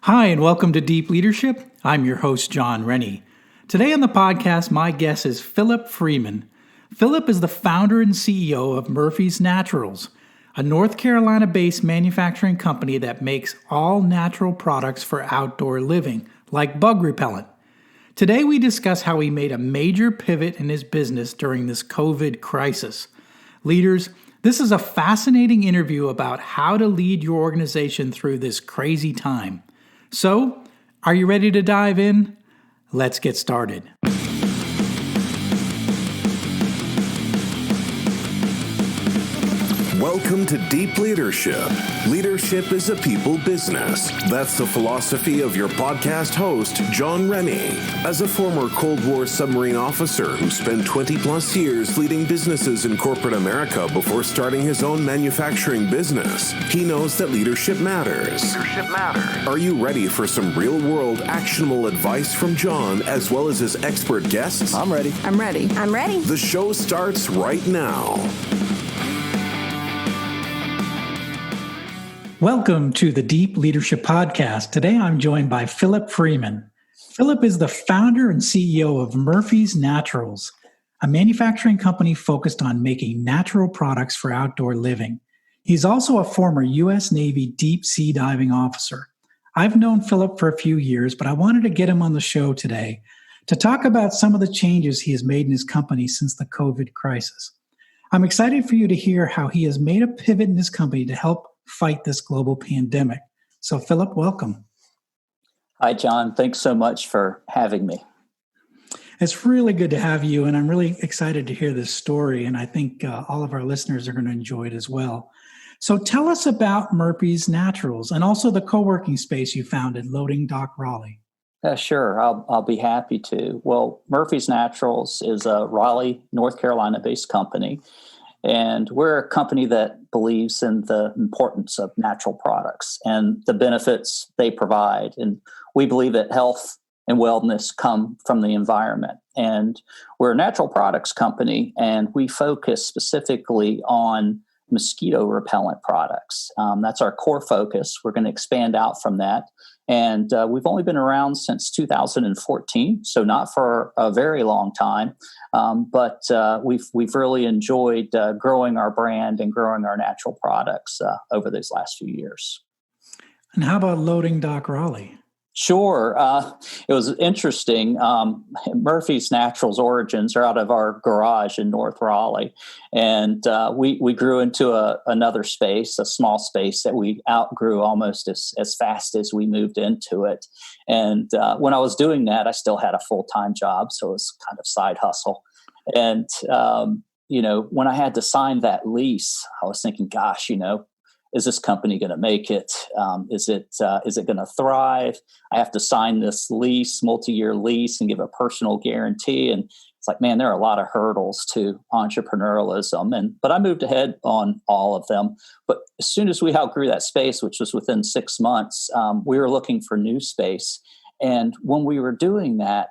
Hi, and welcome to Deep Leadership. I'm your host, John Rennie. Today on the podcast, my guest is Philip Freeman. Philip is the founder and CEO of Murphy's Naturals, a North Carolina-based manufacturing company that makes all natural products for outdoor living, like bug repellent. Today, we discuss how he made a major pivot in his business during this COVID crisis. Leaders, this is a fascinating interview about how to lead your organization through this crazy time. So, are you ready to dive in? Let's get started. Welcome to Deep Leadership. Leadership is a people business. That's the philosophy of your podcast host, John Rennie. As a former Cold War submarine officer who spent 20 plus years leading businesses in corporate America before starting his own manufacturing business, he knows that leadership matters. Are you ready for some real-world actionable advice from John as well as his expert guests? I'm ready. The show starts right now. Welcome to the Deep Leadership Podcast. Today I'm joined by Philip Freeman. Philip is the founder and CEO of Murphy's Naturals, a manufacturing company focused on making natural products for outdoor living. He's also a former U.S. Navy deep sea diving officer. I've known Philip for a few years, but I wanted to get him on the show today to talk about some of the changes he has made in his company since the COVID crisis. I'm excited for you to hear how he has made a pivot in his company to help fight this global pandemic. So, Philip, welcome. Hi, John. Thanks so much for having me. It's really good to have you, and I'm really excited to hear this story, and I think all of our listeners are going to enjoy it as well. So tell us about Murphy's Naturals and also the co-working space you founded, Loading Dock Raleigh. Sure. I'll be happy to. Well, Murphy's Naturals is a Raleigh, North Carolina-based company. And we're a company that believes in the importance of natural products and the benefits they provide. And we believe that health and wellness come from the environment. And we're a natural products company, and we focus specifically on mosquito repellent products. That's our core focus. We're going to expand out from that. And we've only been around since 2014, so not for a very long time. But we've really enjoyed growing our brand and growing our natural products over these last few years. And how about Loading Dock Raleigh? Sure. It was interesting. Murphy's Naturals origins are out of our garage in North Raleigh. And we grew into another space, a small space that we outgrew almost as fast as we moved into it. And when I was doing that, I still had a full-time job. So it was kind of side hustle. And, when I had to sign that lease, I was thinking, gosh, is this company going to make it? Is it going to thrive? I have to sign this lease, multi-year lease, and give a personal guarantee. And it's like, man, there are a lot of hurdles to entrepreneurialism. But I moved ahead on all of them. But as soon as we outgrew that space, which was within 6 months, we were looking for new space. And when we were doing that,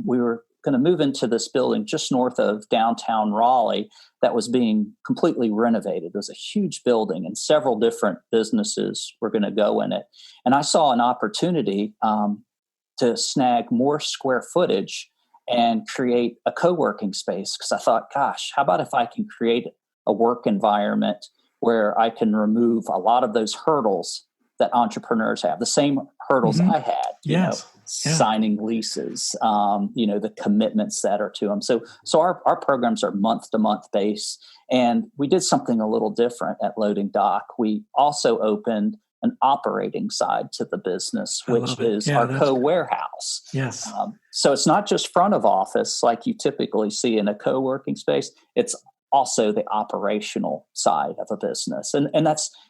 we were going to move into this building just north of downtown Raleigh that was being completely renovated. It was a huge building, and several different businesses were going to go in it. And I saw an opportunity to snag more square footage and create a co-working space, because I thought, gosh, how about if I can create a work environment where I can remove a lot of those hurdles that entrepreneurs have, the same hurdles I had, signing leases, the commitments that are to them. So our programs are month-to-month based, and we did something a little different at Loading Dock. We also opened an operating side to the business, which is our co-warehouse. Yes. So it's not just front of office like you typically see in a co-working space. It's also the operational side of a business. And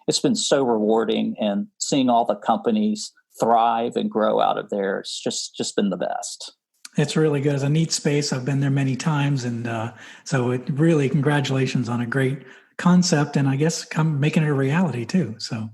it's been so rewarding, and seeing all the companies thrive and grow out of there, it's just been the best. It's really good. It's a neat space. I've been there many times. And so it really, congratulations on a great concept, and I guess making it a reality too. So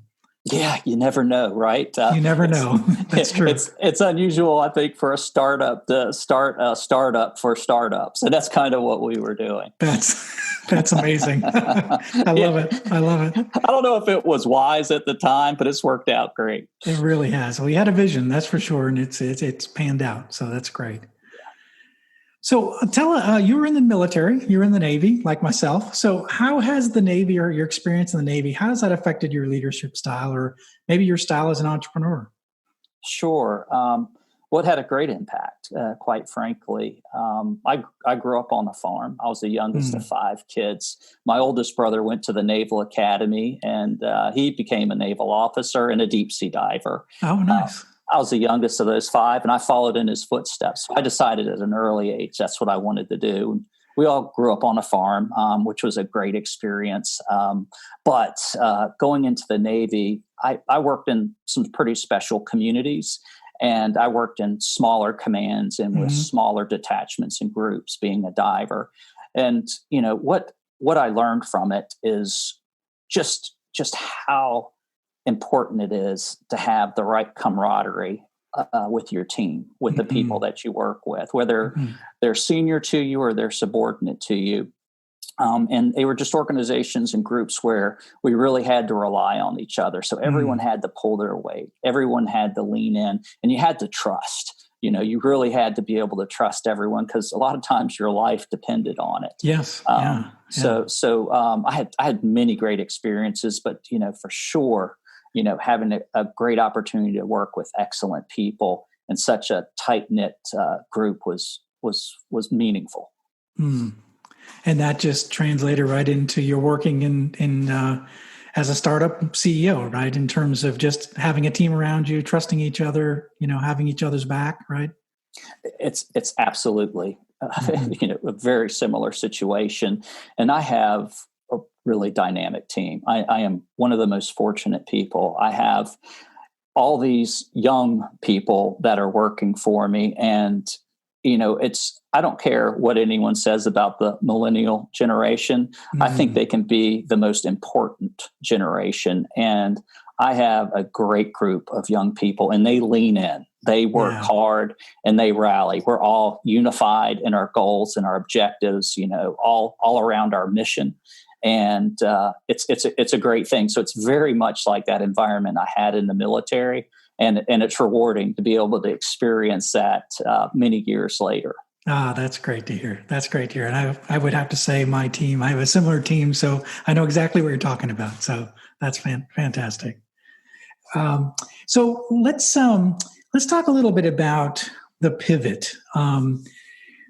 Yeah, you never know, right? You never know. That's true. It's unusual, I think, for a startup to start a startup for startups, and that's kind of what we were doing. That's amazing. I love it. I love it. I don't know if it was wise at the time, but it's worked out great. It really has. We had a vision, that's for sure, and it's panned out. So that's great. So you were in the military, you were in the Navy, like myself. So how has the Navy or your experience in the Navy, how has that affected your leadership style or maybe your style as an entrepreneur? Sure. Well, it had a great impact, quite frankly. I grew up on a farm. I was the youngest of 5 kids. My oldest brother went to the Naval Academy, and he became a naval officer and a deep sea diver. Oh, nice. I was the youngest of those 5, and I followed in his footsteps. So I decided at an early age that's what I wanted to do. We all grew up on a farm, which was a great experience. But going into the Navy, I worked in some pretty special communities, and I worked in smaller commands and with smaller detachments and groups, being a diver. And what I learned from it is just how important it is to have the right camaraderie with your team, with the people that you work with, whether they're senior to you or they're subordinate to you. And they were just organizations and groups where we really had to rely on each other. So everyone had to pull their weight. Everyone had to lean in, and you had to trust. You really had to be able to trust everyone, because a lot of times your life depended on it. Yes. So I had many great experiences, but for sure, having a great opportunity to work with excellent people and such a tight knit group was meaningful. And that just translated right into your working in as a startup CEO, right? In terms of just having a team around you, trusting each other, having each other's back, right? It's absolutely a very similar situation. And I have a really dynamic team. I am one of the most fortunate people. I have all these young people that are working for me, and I don't care what anyone says about the millennial generation. I think they can be the most important generation. And I have a great group of young people, and they lean in, they work hard, and they rally. We're all unified in our goals and our objectives, all around our mission. And it's a great thing. So it's very much like that environment I had in the military. And it's rewarding to be able to experience that many years later. That's great to hear. That's great to hear. And I would have to say my team, I have a similar team, so I know exactly what you're talking about. So that's fantastic. So let's talk a little bit about the pivot.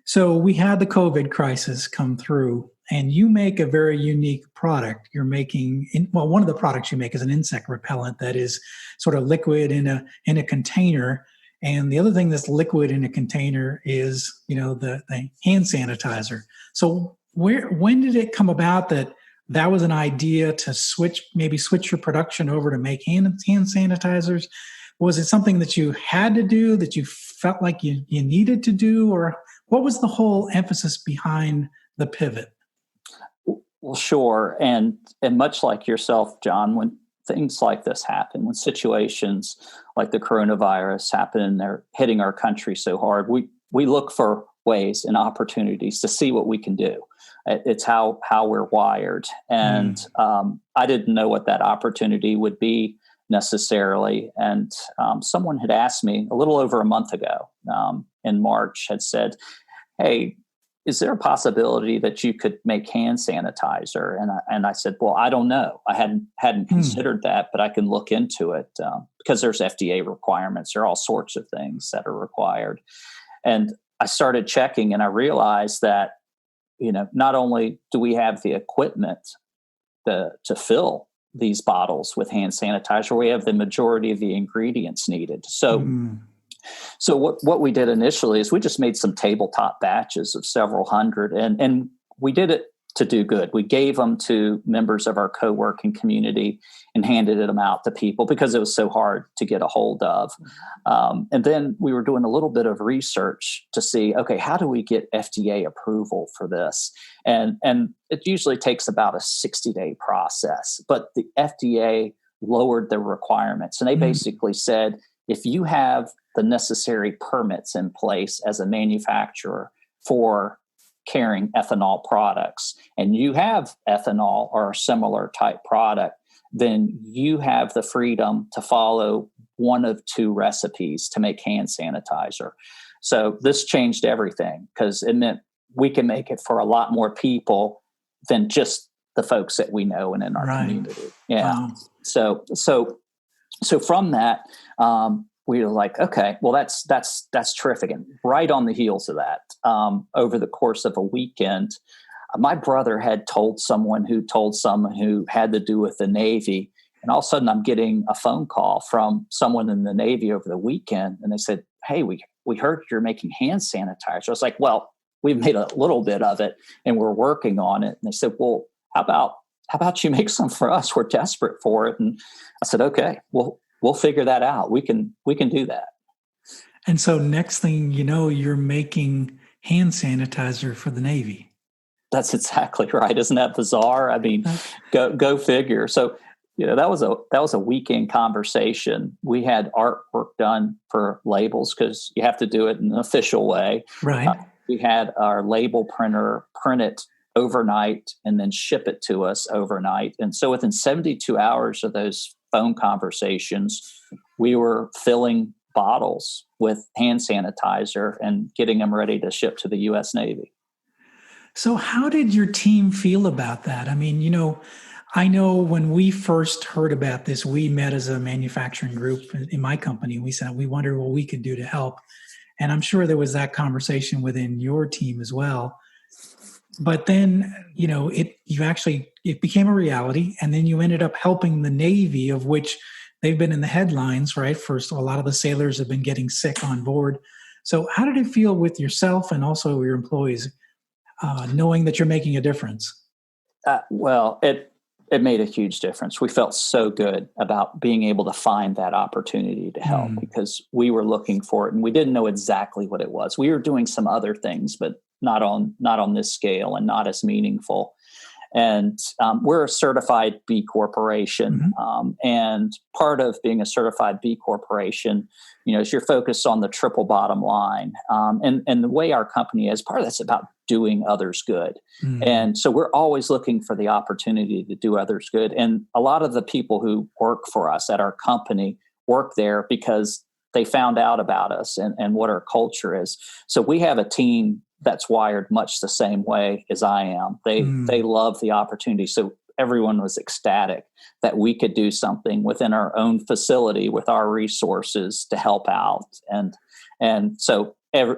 So we had the COVID crisis come through, and you make a very unique product. You're making, one of the products you make is an insect repellent that is sort of liquid in a container. And the other thing that's liquid in a container is, the hand sanitizer. So when did it come about that was an idea to switch your production over to make hand sanitizers? Was it something that you had to do, that you felt like you needed to do, or what was the whole emphasis behind the pivot? Well, sure. And much like yourself, John, when things like this happen, when situations like the coronavirus happen and they're hitting our country so hard, we look for ways and opportunities to see what we can do. It's how we're wired. And I didn't know what that opportunity would be necessarily. And someone had asked me a little over a month ago in March, had said, "Hey, is there a possibility that you could make hand sanitizer?" And I said, "Well, I don't know. I hadn't considered that, but I can look into it because there's FDA requirements. There are all sorts of things that are required." And I started checking, and I realized that not only do we have the equipment to fill these bottles with hand sanitizer, we have the majority of the ingredients needed. So what we did initially is we just made some tabletop batches of several hundred, and we did it to do good. We gave them to members of our co-working community and handed them out to people because it was so hard to get a hold of. And then we were doing a little bit of research to see, okay, how do we get FDA approval for this? And it usually takes about a 60-day process, but the FDA lowered the requirements. And they basically said, if you have the necessary permits in place as a manufacturer for carrying ethanol products, and you have ethanol or a similar type product, then you have the freedom to follow one of two recipes to make hand sanitizer. So this changed everything, because it meant we can make it for a lot more people than just the folks that we know and in our community. Yeah. Wow. So from that, we were like, okay, well, that's terrific. And right on the heels of that, over the course of a weekend, my brother had told someone who had to do with the Navy. And all of a sudden I'm getting a phone call from someone in the Navy over the weekend. And they said, hey, we heard you're making hand sanitizer. I was like, well, we've made a little bit of it and we're working on it. And they said, well, how about you make some for us? We're desperate for it. And I said, okay, we'll figure that out. We can do that. And so next thing you know, you're making hand sanitizer for the Navy. That's exactly right. Isn't that bizarre? I mean, go figure. So, that was a weekend conversation. We had artwork done for labels because you have to do it in an official way. Right. We had our label printer print it overnight and then ship it to us overnight. And so within 72 hours of those phone conversations, we were filling bottles with hand sanitizer and getting them ready to ship to the U.S. Navy. So how did your team feel about that? I mean, I know when we first heard about this, we met as a manufacturing group in my company. We said, we wondered what we could do to help. And I'm sure there was that conversation within your team as well. But then, it became a reality. And then you ended up helping the Navy, of which they've been in the headlines, right? First, a lot of the sailors have been getting sick on board. So how did it feel with yourself and also your employees, knowing that you're making a difference? Well, it made a huge difference. We felt so good about being able to find that opportunity to help because we were looking for it and we didn't know exactly what it was. We were doing some other things, but not on this scale and not as meaningful. And we're a certified B Corporation. And part of being a certified B Corporation, is you're focused on the triple bottom line. And the way our company is, part of that's about doing others good. And so we're always looking for the opportunity to do others good. And a lot of the people who work for us at our company work there because they found out about us and what our culture is. So we have a team that's wired much the same way as I am. They love the opportunity. So everyone was ecstatic that we could do something within our own facility with our resources to help out. And so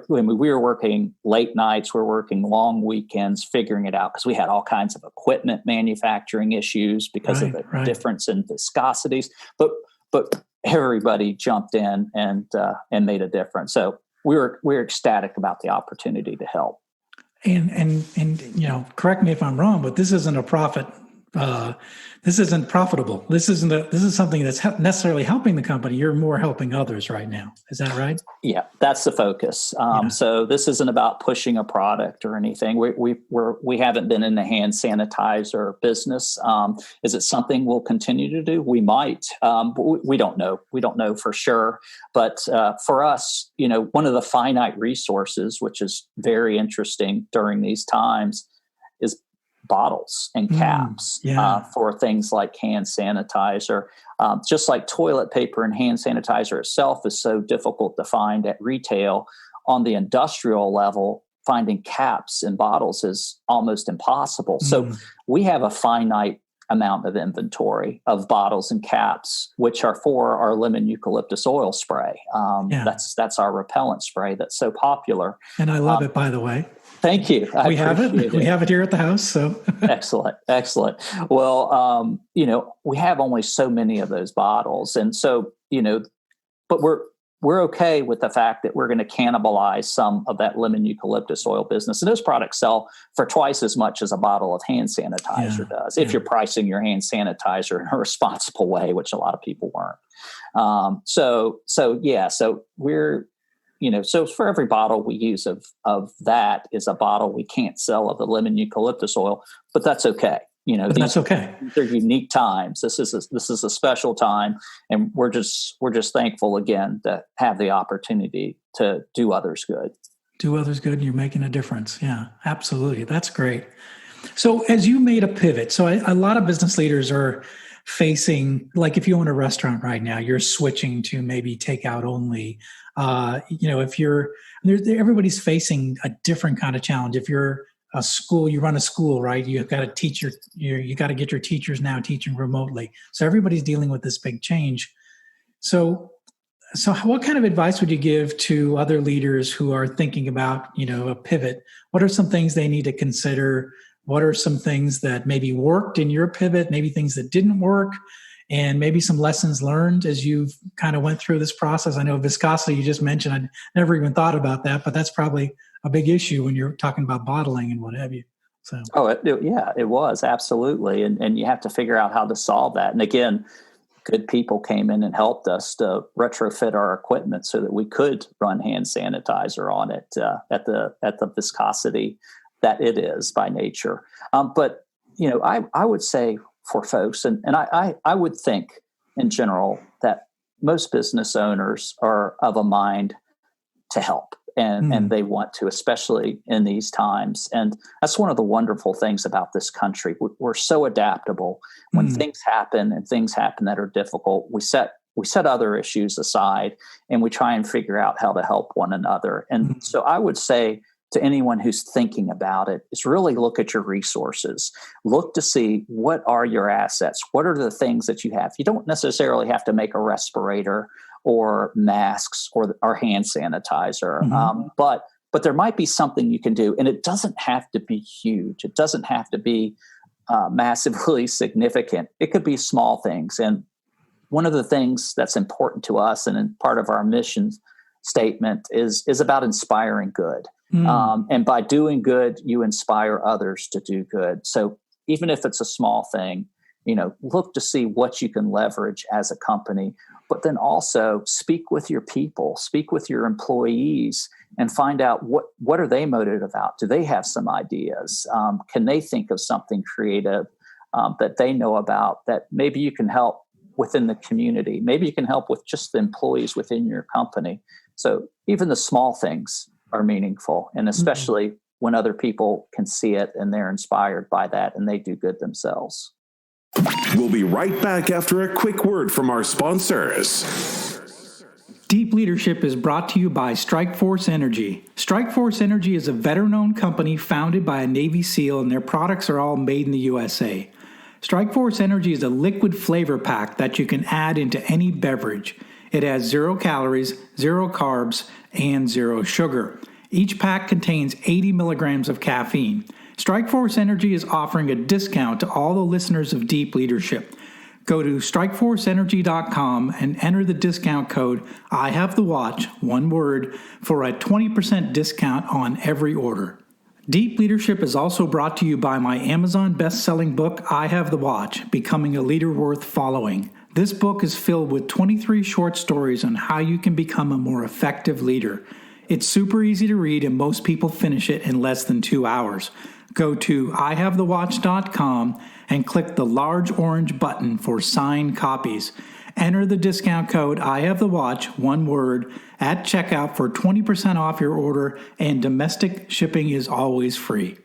we were working late nights, we're working long weekends, figuring it out because we had all kinds of equipment manufacturing issues because of the difference in viscosities. But everybody jumped in and made a difference. So we're ecstatic about the opportunity to help. And correct me if I'm wrong, but this isn't a profit. This isn't profitable. This is something that's necessarily helping the company. You're more helping others right now. Is that right? Yeah, that's the focus. So this isn't about pushing a product or anything. We haven't been in the hand sanitizer business. Is it something we'll continue to do? We might. But we don't know. We don't know for sure. But for us, one of the finite resources, which is very interesting during these times, is bottles and caps for things like hand sanitizer. Just like toilet paper and hand sanitizer itself is so difficult to find at retail, on the industrial level, finding caps and bottles is almost impossible. So we have a finite amount of inventory of bottles and caps, which are for our lemon eucalyptus oil spray. That's our repellent spray that's so popular. And I love it, by the way. Thank you. We have it. We have it here at the house. So Excellent. Well, we have only so many of those bottles. And so, but we're okay with the fact that we're going to cannibalize some of that lemon eucalyptus oil business. And those products sell for twice as much as a bottle of hand sanitizer does, if you're pricing your hand sanitizer in a responsible way, which a lot of people weren't. So we're, so for every bottle we use of that is a bottle we can't sell of the lemon eucalyptus oil, but that's okay. But that's okay. They're unique times. This is a special time, and we're just thankful again to have the opportunity to do others good. Do others good, and you're making a difference. Yeah, absolutely. That's great. So as you made a pivot, so a lot of business leaders are facing, like if you own a restaurant right now, you're switching to maybe takeout only. If you're everybody's facing a different kind of challenge. If you're a school, you run a school, right? You've got to teach you got to get your teachers now teaching remotely. So everybody's dealing with this big change. So what kind of advice would you give to other leaders who are thinking about, a pivot? What are some things they need to consider? What are some things that maybe worked in your pivot, maybe things that didn't work, and maybe some lessons learned as you've kind of went through this process? I know viscosity you just mentioned. I never even thought about that, but that's probably a big issue when you're talking about bottling and what have you. So. It was absolutely. And you have to figure out how to solve that. And again, good people came in and helped us to retrofit our equipment so that we could run hand sanitizer on it at the viscosity that it is by nature. But I would say for folks, and I would think in general that most business owners are of a mind to help. And they want to, especially in these times. And that's one of the wonderful things about this country. We're so adaptable. When things happen that are difficult, we set other issues aside and we try and figure out how to help one another. And so I would say to anyone who's thinking about it is really look at your resources. Look to see what are your assets. What are the things that you have? You don't necessarily have to make a respirator or masks or hand sanitizer. But there might be something you can do. And it doesn't have to be huge. It doesn't have to be massively significant. It could be small things. And one of the things that's important to us and in part of our mission statement is about inspiring good. And by doing good, you inspire others to do good. So even if it's a small thing, look to see what you can leverage as a company, but then also speak with your people, speak with your employees, and find out what are they motivated about? Do they have some ideas? Can they think of something creative that they know about that maybe you can help within the community? Maybe you can help with just the employees within your company. So even the small things are meaningful, and especially when other people can see it and they're inspired by that and they do good themselves. We'll be right back after a quick word from our sponsors. Deep Leadership is brought to you by Strikeforce Energy. Strikeforce Energy is a veteran-owned company founded by a Navy SEAL, and their products are all made in the USA. Strikeforce Energy is a liquid flavor pack that you can add into any beverage. It has 0 calories, 0 carbs, and 0 sugar. Each pack contains 80 milligrams of caffeine. Strikeforce Energy is offering a discount to all the listeners of Deep Leadership. Go to strikeforceenergy.com and enter the discount code I Have the Watch, one word, for a 20% discount on every order. Deep Leadership is also brought to you by my Amazon best-selling book, I Have the Watch, Becoming a Leader Worth Following. This book is filled with 23 short stories on how you can become a more effective leader. It's super easy to read, and most people finish it in less than 2 hours. Go to ihavethewatch.com and click the large orange button for signed copies. Enter the discount code IHaveTheWatch, one word, at checkout for 20% off your order, and domestic shipping is always free.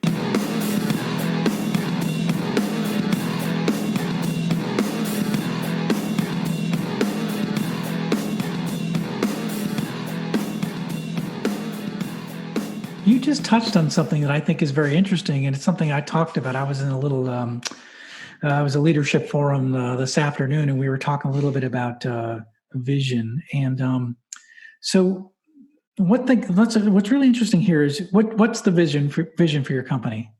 You just touched on something that I think is very interesting, and it's something I talked about. I was in a little, it was a leadership forum this afternoon, and we were talking a little bit about vision. And so, what's really interesting here is what's the vision for your company?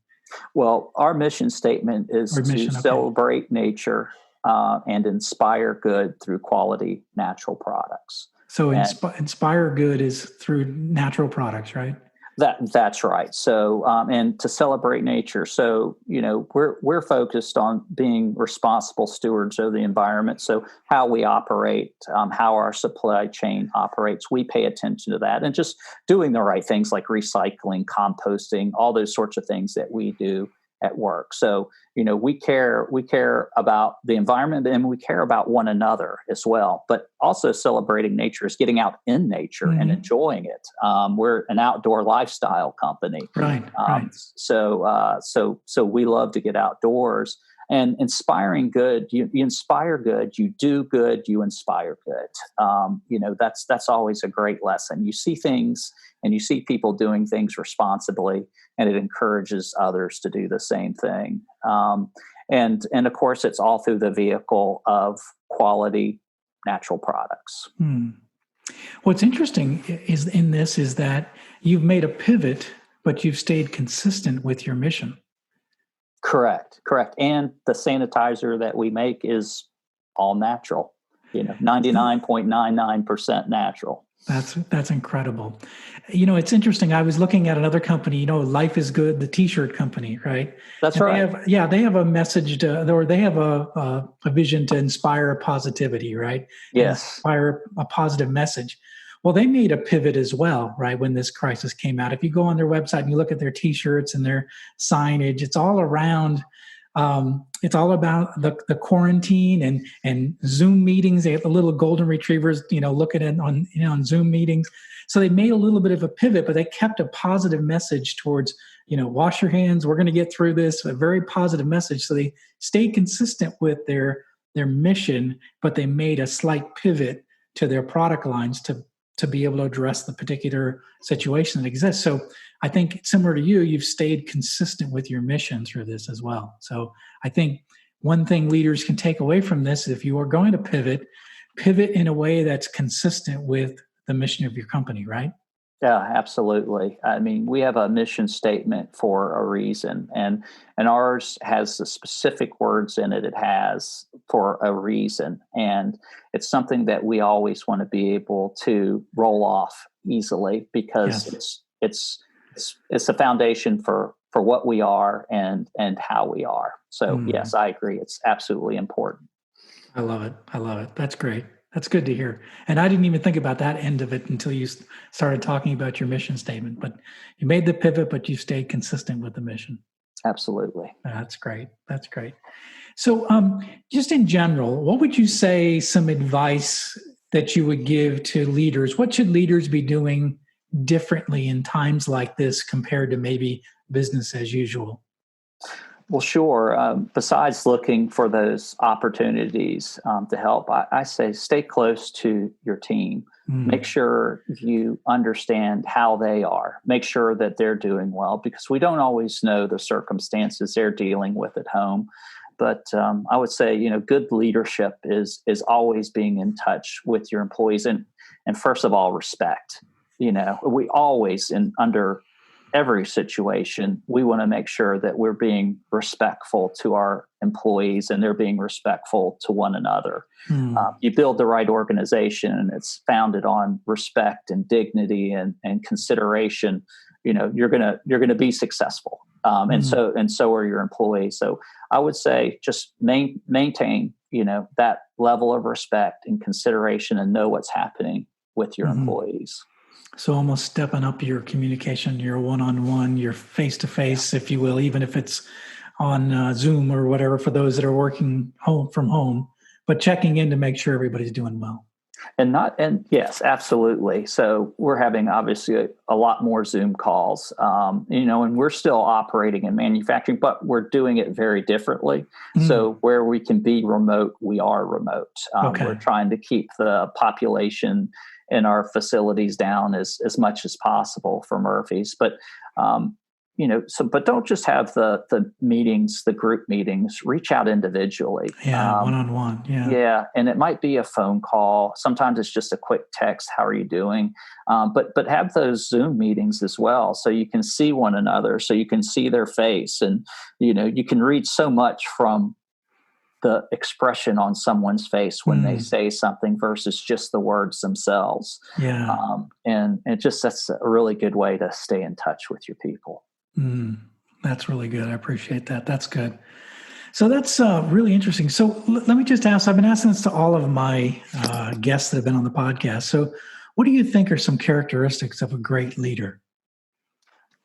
Well, our mission statement is to celebrate nature and inspire good through quality natural products. So, inspire good is through natural products, right? That's right. So, and to celebrate nature. So, we're focused on being responsible stewards of the environment. So how we operate, how our supply chain operates, we pay attention to that, and just doing the right things like recycling, composting, all those sorts of things that we do at work. So, we care about the environment, and we care about one another as well. But also celebrating nature is getting out in nature and enjoying it. We're an outdoor lifestyle company. Right. So we love to get outdoors. And inspiring good, you inspire good, you do good, you inspire good. That's always a great lesson. You see things and you see people doing things responsibly, and it encourages others to do the same thing. And of course, it's all through the vehicle of quality natural products. What's interesting is that you've made a pivot, but you've stayed consistent with your mission. Correct. And the sanitizer that we make is all natural, 99.99% natural. That's incredible. It's interesting. I was looking at another company, Life is Good, the t-shirt company, right? That's right. They have a message or they have a vision to inspire positivity, right? Yes. Inspire a positive message. Well, they made a pivot as well, right, when this crisis came out. If you go on their website and you look at their T-shirts and their signage, it's all around. It's all about the quarantine and Zoom meetings. They have the little golden retrievers, looking at on Zoom meetings. So they made a little bit of a pivot, but they kept a positive message towards, wash your hands. We're going to get through this. A very positive message. So they stayed consistent with their mission, but they made a slight pivot to their product lines to be able to address the particular situation that exists. So I think similar to you, you've stayed consistent with your mission through this as well. So I think one thing leaders can take away from this is if you are going to pivot in a way that's consistent with the mission of your company, right? Yeah, absolutely. I mean, we have a mission statement for a reason, and ours has the specific words in it. It has for a reason, and it's something that we always want to be able to roll off easily because it's a foundation for what we are and how we are. So yes, I agree. It's absolutely important. I love it. That's great. That's good to hear. And I didn't even think about that end of it until you started talking about your mission statement. But you made the pivot, but you stayed consistent with the mission. Absolutely. That's great. So just in general, what would you say some advice that you would give to leaders? What should leaders be doing differently in times like this compared to maybe business as usual? Well, sure. Besides looking for those opportunities to help, I say stay close to your team. Make sure you understand how they are. Make sure that they're doing well, because we don't always know the circumstances they're dealing with at home. But I would say, good leadership is always being in touch with your employees, and first of all, respect. We always, under every situation, we want to make sure that we're being respectful to our employees and they're being respectful to one another. You build the right organization and it's founded on respect and dignity and consideration. You're gonna be successful, and so are your employees. So I would say just maintain that level of respect and consideration and know what's happening with your employees. So almost stepping up your communication, your one-on-one, your face-to-face, if you will, even if it's on Zoom or whatever for those that are working from home, but checking in to make sure everybody's doing well. And yes, absolutely. So we're having obviously a lot more Zoom calls, and we're still operating in manufacturing, but we're doing it very differently. So where we can be remote, we are remote. We're trying to keep the population in our facilities down as much as possible for Murphy's. But, but don't just have the meetings, the group meetings, reach out individually. Yeah. One-on-one. Yeah. Yeah. And it might be a phone call. Sometimes it's just a quick text. How are you doing? But have those Zoom meetings as well. So you can see one another, so you can see their face, and, you can read so much from the expression on someone's face when they say something versus just the words themselves. Yeah. And that's a really good way to stay in touch with your people. That's really good. I appreciate that. That's good. So that's really interesting. So let me just ask, I've been asking this to all of my guests that have been on the podcast. So what do you think are some characteristics of a great leader?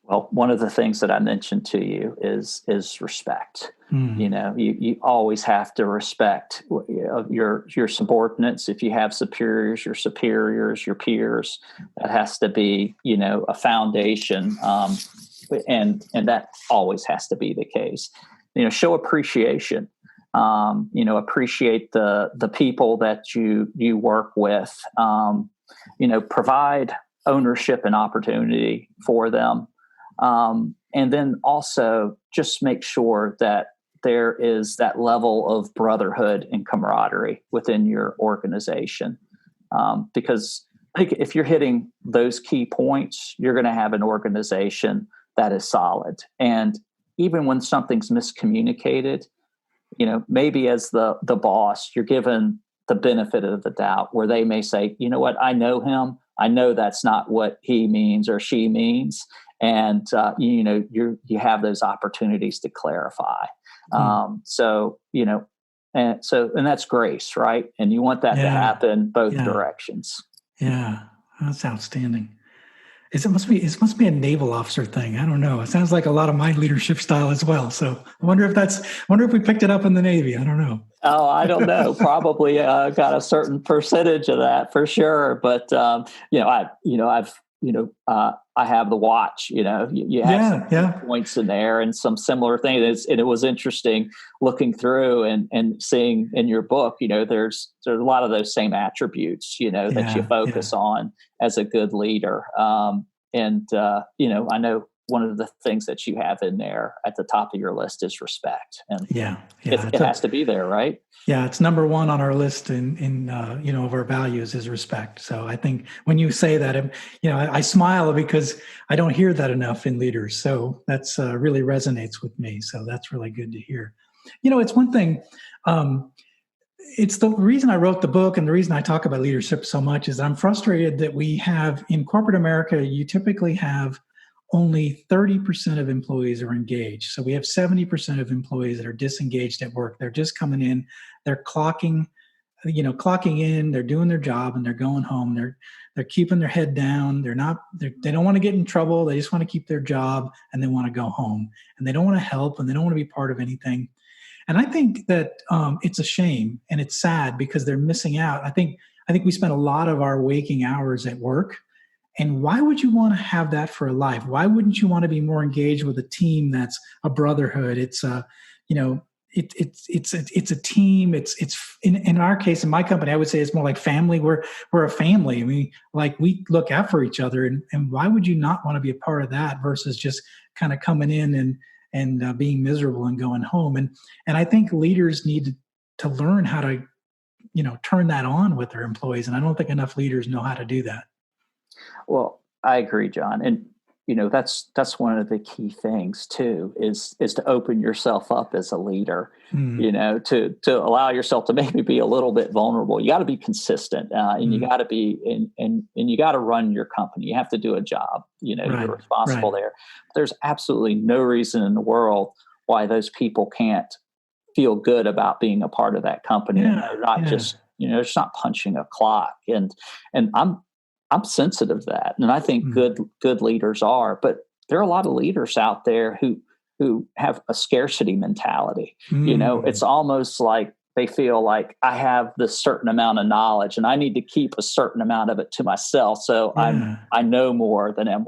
Well, one of the things that I mentioned to you is respect. You always have to respect your subordinates. If you have superiors, your peers, that has to be, a foundation. And that always has to be the case. Show appreciation. Appreciate the people that you work with. Provide ownership and opportunity for them. And then also just make sure that there is that level of brotherhood and camaraderie within your organization. Because I think if you're hitting those key points, you're going to have an organization that is solid. And even when something's miscommunicated, maybe as the boss, you're given the benefit of the doubt where they may say, you know what, I know him. I know that's not what he means or she means. And, you have those opportunities to clarify. And that's grace, right? And you want that to happen both directions. Yeah. That's outstanding. It must be a naval officer thing. I don't know. It sounds like a lot of my leadership style as well. So I wonder if we picked it up in the Navy. I don't know. Oh, I don't know. Probably got a certain percentage of that for sure. But I have the watch. You have some points in there and some similar things. And it was interesting looking through and seeing in your book. There's a lot of those same attributes. That you focus on as a good leader. I know one of the things that you have in there at the top of your list is respect. And it has to be there, right? Yeah, it's number one on our list in of our values is respect. So I think when you say that, I smile because I don't hear that enough in leaders. So that's really resonates with me. So that's really good to hear. It's one thing. It's the reason I wrote the book and the reason I talk about leadership so much is I'm frustrated that we have in corporate America, you typically have only 30% of employees are engaged. So we have 70% of employees that are disengaged at work. They're just coming in, they're clocking in, they're doing their job and they're going home. They're keeping their head down. They don't want to get in trouble. They just want to keep their job and they want to go home and they don't want to help and they don't want to be part of anything. And I think that it's a shame and it's sad because they're missing out. I think we spend a lot of our waking hours at work. And why would you want to have that for a life? Why wouldn't you want to be more engaged with a team that's a brotherhood? It's a team. It's in our case, in my company, I would say it's more like family. We're a family. We look out for each other. And why would you not want to be a part of that versus just kind of coming in and being miserable and going home? And I think leaders need to learn how to, turn that on with their employees. And I don't think enough leaders know how to do that. Well, I agree, John. And, that's one of the key things too, is to open yourself up as a leader, to allow yourself to maybe be a little bit vulnerable. You got to be consistent and you got to be and you got to run your company. You have to do a job, you're responsible there. There's absolutely no reason in the world why those people can't feel good about being a part of that company. And they're not just, it's not punching a clock. And I'm sensitive to that. And I think good leaders are, but there are a lot of leaders out there who have a scarcity mentality. It's almost like they feel like I have this certain amount of knowledge and I need to keep a certain amount of it to myself. So I know more than them.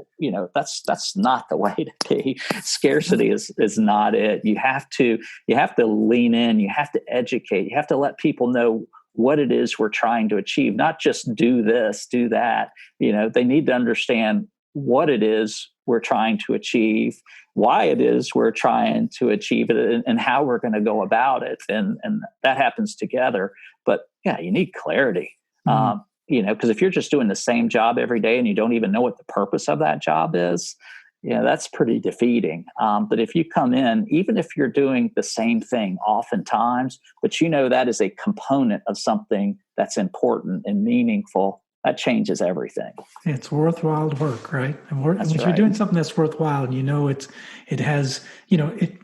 That's not the way to be. Scarcity is not it. You have to lean in, you have to educate, you have to let people know what it is we're trying to achieve, not just do this, do that. They need to understand what it is we're trying to achieve, why it is we're trying to achieve it, and how we're going to go about it. And that happens together. But you need clarity, because if you're just doing the same job every day and you don't even know what the purpose of that job is, that's pretty defeating. But if you come in, even if you're doing the same thing oftentimes, but that is a component of something that's important and meaningful, that changes everything. It's worthwhile work, right? And if you're doing something that's worthwhile, and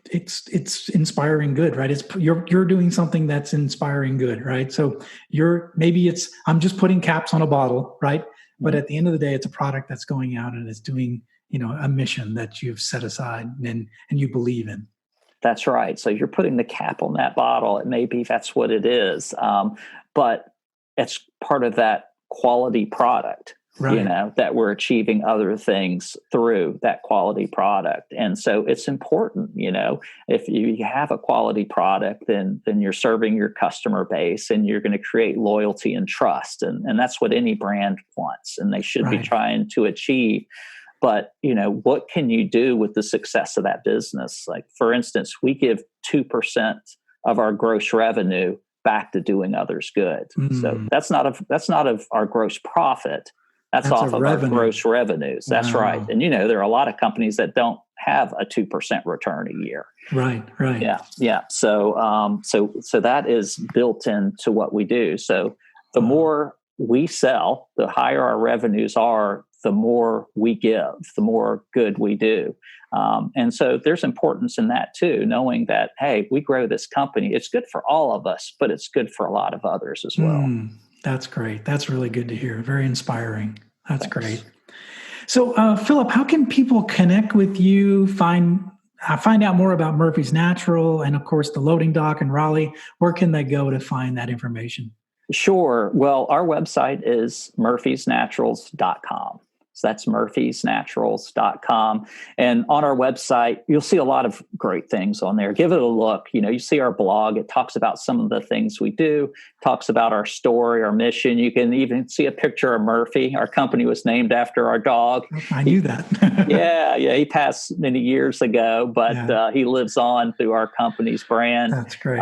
it's inspiring good, right? You're doing something that's inspiring good, right? So I'm just putting caps on a bottle, right? But at the end of the day, it's a product that's going out and it's doing a mission that you've set aside and you believe in. That's right. So you're putting the cap on that bottle. It may be that's what it is, but it's part of that quality product, Right. that we're achieving other things through that quality product. And so it's important, if you have a quality product, then you're serving your customer base and you're going to create loyalty and trust. And that's what any brand wants, and they should be Right. trying to achieve. But, what can you do with the success of that business? Like, for instance, we give 2% of our gross revenue back to doing others good. So that's not of our gross profit. That's off of revenue. Our gross revenues. That's Wow. right. And, there are a lot of companies that don't have a 2% return a year. Right. Yeah. So that is built into what we do. So the more we sell, the higher our revenues are, the more we give, the more good we do. And so there's importance in that too, knowing that, hey, we grow this company. It's good for all of us, but it's good for a lot of others as well. That's great. That's really good to hear. Very inspiring. That's Thanks. Great. So, Philip, how can people connect with you, find out more about Murphy's Natural and, of course, the loading dock in Raleigh? Where can they go to find that information? Sure. Well, our website is murphysnaturals.com. So that's murphysnaturals.com. And on our website, you'll see a lot of great things on there. Give it a look. You see our blog. It talks about some of the things we do, talks about our story, our mission. You can even see a picture of Murphy. Our company was named after our dog. I knew that. Yeah. He passed many years ago, but he lives on through our company's brand. That's great.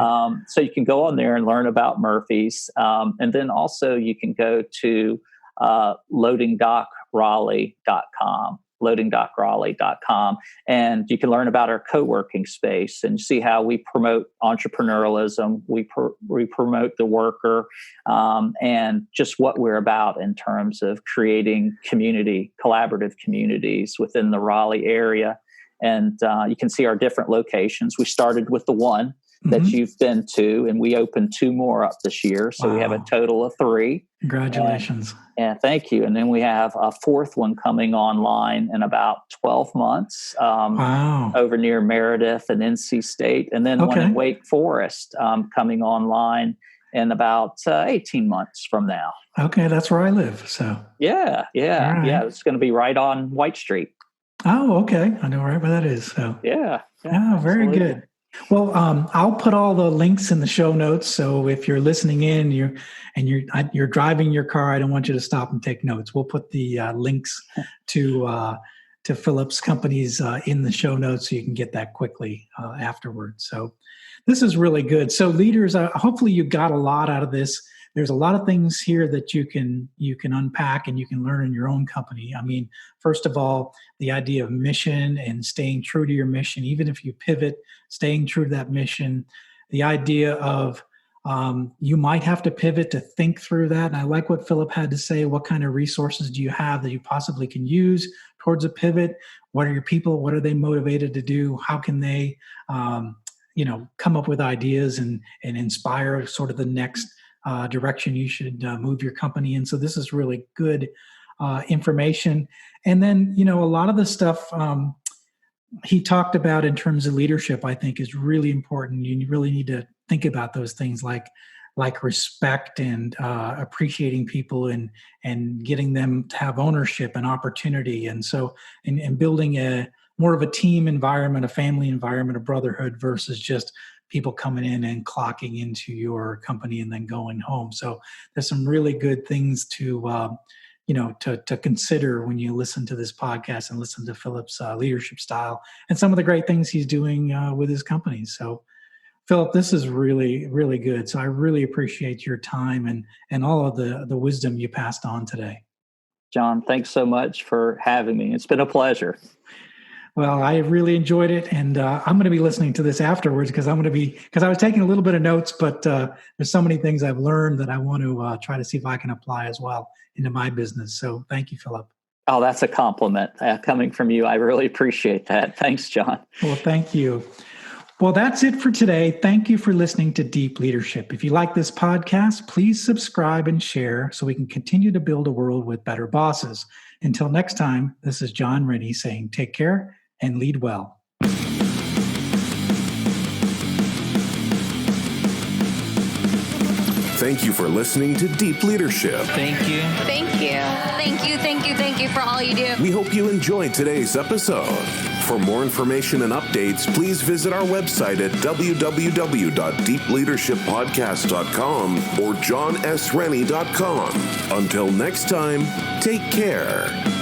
So you can go on there and learn about Murphy's. And then also you can go to loadingdockraleigh.com, and you can learn about our co-working space and see how we promote entrepreneurialism. We promote the worker, and just what we're about in terms of creating collaborative communities within the Raleigh area. And you can see our different locations. We started with the one that you've been to, and we opened 2 more up this year. So we have a total of 3. Congratulations. And thank you. And then we have a 4th one coming online in about 12 months over near Meredith and NC State. And then one in Wake Forest coming online in about 18 months from now. Okay, that's where I live. So Yeah. Right. Yeah, it's going to be right on White Street. Oh, okay. I know right where that is. So Yeah. Very good. Well, I'll put all the links in the show notes. So if you're listening in, you're driving your car, I don't want you to stop and take notes. We'll put the links to Philip's companies in the show notes, so you can get that quickly afterwards. So this is really good. So leaders, hopefully you got a lot out of this. There's a lot of things here that you can unpack and you can learn in your own company. I mean, first of all, the idea of mission and staying true to your mission, even if you pivot, staying true to that mission. The idea of you might have to pivot to think through that. And I like what Philip had to say. What kind of resources do you have that you possibly can use towards a pivot? What are your people? What are they motivated to do? How can they, come up with ideas and inspire sort of the next direction you should move your company in. So this is really good information. And then, a lot of the stuff he talked about in terms of leadership, I think is really important. You really need to think about those things like respect and appreciating people and getting them to have ownership and opportunity. And so, and building more of a team environment, a family environment, a brotherhood versus just people coming in and clocking into your company and then going home. So there's some really good things to consider when you listen to this podcast and listen to Philip's leadership style and some of the great things he's doing with his company. So Philip, this is really, really good. So I really appreciate your time and all of the wisdom you passed on today. John, thanks so much for having me. It's been a pleasure. Well, I really enjoyed it, and I'm going to be listening to this afterwards because I was taking a little bit of notes, but there's so many things I've learned that I want to try to see if I can apply as well into my business. So thank you, Philip. Oh, that's a compliment coming from you. I really appreciate that. Thanks, John. Well, thank you. Well, that's it for today. Thank you for listening to Deep Leadership. If you like this podcast, please subscribe and share so we can continue to build a world with better bosses. Until next time, this is John Rennie saying take care and lead well. Thank you for listening to Deep Leadership. Thank you. Thank you. Thank you, thank you, thank you for all you do. We hope you enjoyed today's episode. For more information and updates, please visit our website at www.deepleadershippodcast.com or johnsrennie.com. Until next time, take care.